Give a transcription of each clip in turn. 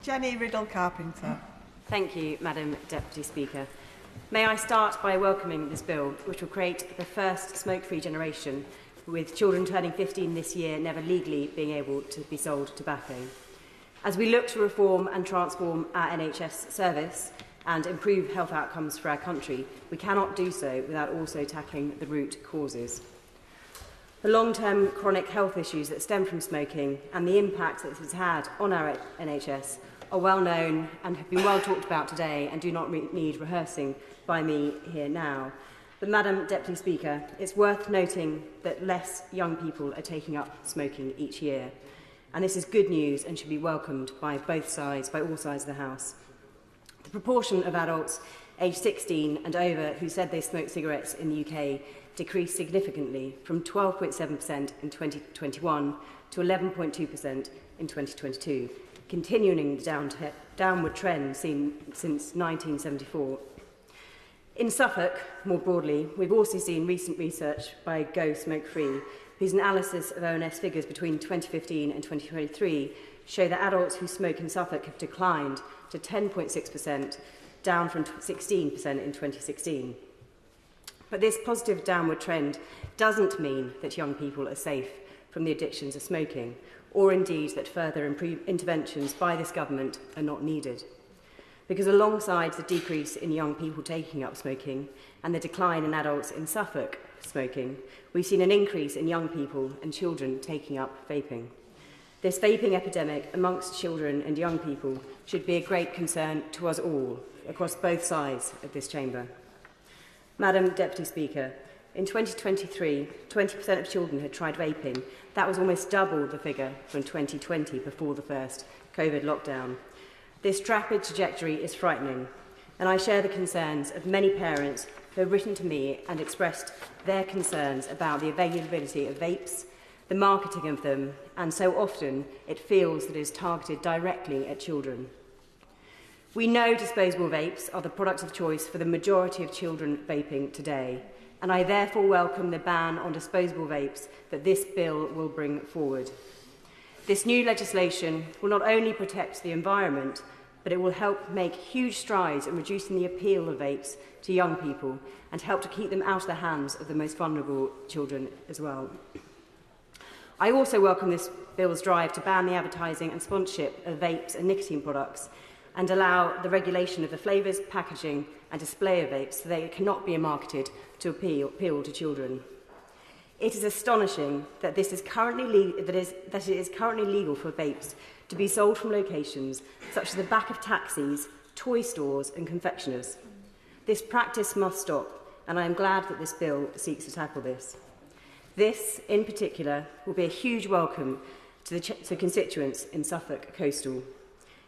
Jenny Riddell-Carpenter. Thank you, Madam Deputy Speaker. May I start by welcoming this bill, which will create the first smoke-free generation, with children turning 15 this year never legally being able to be sold tobacco. As we look to reform and transform our NHS service and improve health outcomes for our country, we cannot do so without also tackling the root causes. The long-term chronic health issues that stem from smoking and the impact that it has had on our NHS are well known and have been well talked about today and do not need rehearsing by me here now. But, Madam Deputy Speaker, it's worth noting that less young people are taking up smoking each year. And this is good news and should be welcomed by all sides of the House. The proportion of adults aged 16 and over who said they smoked cigarettes in the UK decreased significantly from 12.7% in 2021 to 11.2% in 2022, continuing the downward trend seen since 1974. In Suffolk, more broadly, we've also seen recent research by Go Smoke Free, whose analysis of ONS figures between 2015 and 2023 show that adults who smoke in Suffolk have declined to 10.6%, down from 16% in 2016. But this positive downward trend doesn't mean that young people are safe from the addictions of smoking, or indeed that further interventions by this government are not needed. Because alongside the decrease in young people taking up smoking and the decline in adults in Suffolk smoking, we've seen an increase in young people and children taking up vaping. This vaping epidemic amongst children and young people should be a great concern to us all, across both sides of this chamber. Madam Deputy Speaker, in 2023, 20% of children had tried vaping. That was almost double the figure from 2020 before the first COVID lockdown. This rapid trajectory is frightening, and I share the concerns of many parents who have written to me and expressed their concerns about the availability of vapes, the marketing of them, and so often it feels that it is targeted directly at children. We know disposable vapes are the product of choice for the majority of children vaping today, and I therefore welcome the ban on disposable vapes that this bill will bring forward. This new legislation will not only protect the environment, but it will help make huge strides in reducing the appeal of vapes to young people and help to keep them out of the hands of the most vulnerable children as well. I also welcome this bill's drive to ban the advertising and sponsorship of vapes and nicotine products and allow the regulation of the flavours, packaging and display of vapes so they cannot be marketed to appeal to children. It is astonishing that it is currently legal for vapes to be sold from locations such as the back of taxis, toy stores and confectioners. This practice must stop, and I am glad that this bill seeks to tackle this. This, in particular, will be a huge welcome to constituents in Suffolk Coastal.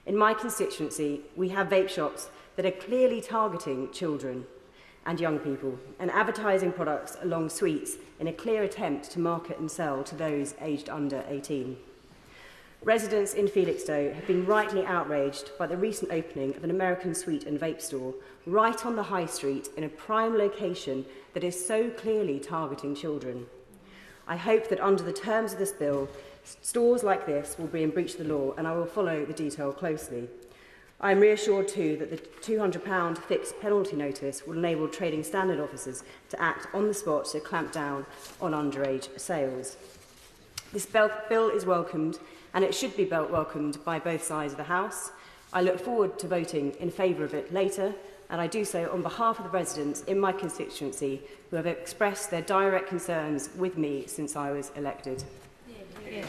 In my constituency, we have vape shops that are clearly targeting children and young people and advertising products along suites in a clear attempt to market and sell to those aged under 18. Residents in Felixstowe have been rightly outraged by the recent opening of an American sweet and vape store right on the high street in a prime location that is so clearly targeting children. I hope that under the terms of this bill, stores like this will be in breach of the law, and I will follow the detail closely. I am reassured too that the £200 fixed penalty notice will enable trading standard officers to act on the spot to clamp down on underage sales. This bill is welcomed, and it should be welcomed by both sides of the House. I look forward to voting in favour of it later, and I do so on behalf of the residents in my constituency who have expressed their direct concerns with me since I was elected. Yeah.